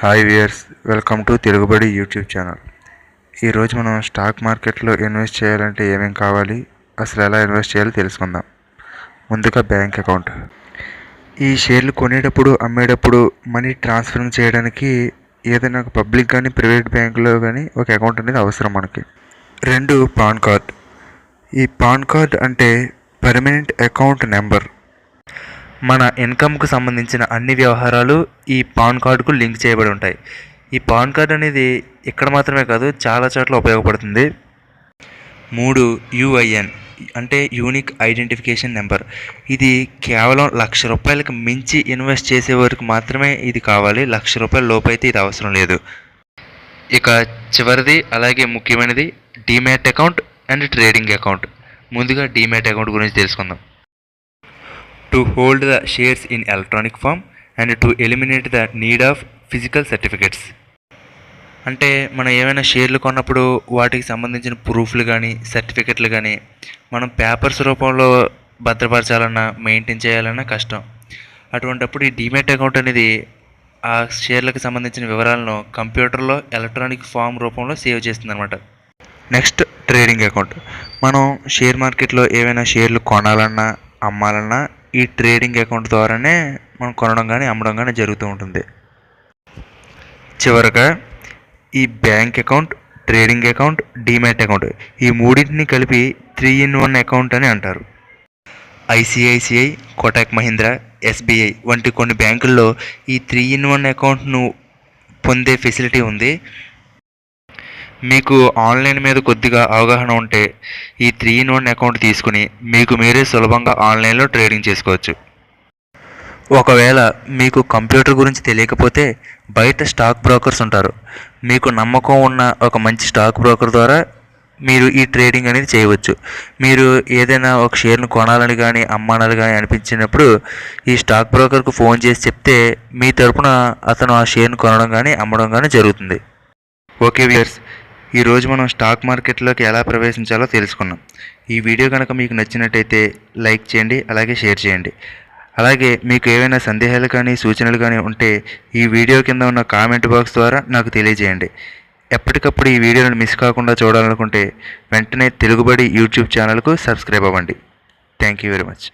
Hi viewers, welcome to Telugubadi YouTube channel. ఈరోజు మనం stock మార్కెట్లో ఇన్వెస్ట్ చేయాలంటే ఏమేమి కావాలి, అసలు ఎలా ఇన్వెస్ట్ చేయాలో తెలుసుకుందాం. ముందుగా బ్యాంక్ అకౌంట్. ఈ షేర్లు కొనేటప్పుడు అమ్మేటప్పుడు మనీ ట్రాన్స్ఫర్ చేయడానికి ఏదైనా ఒక పబ్లిక్ కానీ ప్రైవేట్ బ్యాంకులో కానీ ఒక అకౌంట్ అనేది అవసరం మనకి. 2, పాన్ కార్డ్. ఈ పాన్ కార్డ్ అంటే పర్మనెంట్ అకౌంట్ నెంబర్. మన ఇన్కమ్కు సంబంధించిన అన్ని వ్యవహారాలు ఈ పాన్ కార్డుకు లింక్ చేయబడి ఉంటాయి. ఈ పాన్ కార్డ్ అనేది ఇక్కడ మాత్రమే కాదు, చాలా చోట్ల ఉపయోగపడుతుంది. 3, యుఐఎన్ అంటే యూనిక్ ఐడెంటిఫికేషన్ నెంబర్. ఇది కేవలం ₹1,00,000 మించి ఇన్వెస్ట్ చేసే వరకు మాత్రమే ఇది కావాలి. ₹1,00,000 లోపు అయితే ఇది అవసరం లేదు. ఇక చివరిది అలాగే ముఖ్యమైనది demat account and trading account. ముందుగా డీమ్యాట్ అకౌంట్ గురించి తెలుసుకుందాం. To hold the shares in electronic form and to eliminate the need of physical certificates. అంటే మనం ఏమైనా షేర్లు కొన్నప్పుడు వాటికి సంబంధించిన ప్రూఫ్లు కానీ సర్టిఫికెట్లు కానీ మనం పేపర్స్ రూపంలో భద్రపరచాలన్నా మెయింటైన్ చేయాలన్నా కష్టం. అటువంటప్పుడు ఈ డీమ్యాట్ అకౌంట్ అనేది ఆ షేర్లకు సంబంధించిన వివరాలను కంప్యూటర్లో ఎలక్ట్రానిక్ ఫామ్ రూపంలో సేవ్ చేస్తుంది అనమాట. Next trading account. మనం షేర్ మార్కెట్లో ఏవైనా షేర్లు కొనాలన్నా అమ్మాలన్నా ఈ ట్రేడింగ్ అకౌంట్ ద్వారానే మనం కొనడం కానీ అమ్మడం కానీ జరుగుతూ ఉంటుంది. చివరగా ఈ bank account, trading account, demat account ఈ మూడింటిని కలిపి 3-in-1 అకౌంట్ అని అంటారు. ఐసిఐసిఐ, కోటక్ మహీంద్రా, ఎస్బీఐ వంటి కొన్ని బ్యాంకుల్లో ఈ 3-in-1 అకౌంట్ను పొందే ఫెసిలిటీ ఉంది. మీకు ఆన్లైన్ మీద కొద్దిగా అవగాహన ఉంటే ఈ 3-in-1 అకౌంట్ తీసుకుని మీకు మీరే సులభంగా ఆన్లైన్లో ట్రేడింగ్ చేసుకోవచ్చు. ఒకవేళ మీకు కంప్యూటర్ గురించి తెలియకపోతే బయట స్టాక్ బ్రోకర్స్ ఉంటారు. మీకు నమ్మకం ఉన్న ఒక మంచి స్టాక్ బ్రోకర్ ద్వారా మీరు ఈ ట్రేడింగ్ అనేది చేయవచ్చు. మీరు ఏదైనా ఒక షేర్ను కొనాలని కానీ అమ్మాలని కానీ అనిపించినప్పుడు ఈ స్టాక్ బ్రోకర్కు ఫోన్ చేసి చెప్తే మీ తరపున అతను ఆ షేర్ను కొనడం కానీ అమ్మడం కానీ జరుగుతుంది. ఓకే వ్యూయర్స్, ఈరోజు మనం స్టాక్ మార్కెట్లోకి ఎలా ప్రవేశించాలో తెలుసుకున్నాం. ఈ వీడియో కనుక మీకు నచ్చినట్టయితే లైక్ చేయండి, అలాగే షేర్ చేయండి. అలాగే మీకు ఏవైనా సందేహాలు కానీ సూచనలు కానీ ఉంటే ఈ వీడియో కింద ఉన్న కామెంట్ బాక్స్ ద్వారా నాకు తెలియజేయండి. ఎప్పటికప్పుడు ఈ వీడియోలను మిస్ కాకుండా చూడాలనుకుంటే వెంటనే తెలుగుబడి యూట్యూబ్ ఛానల్కు సబ్స్క్రైబ్ అవ్వండి. Thank you very much.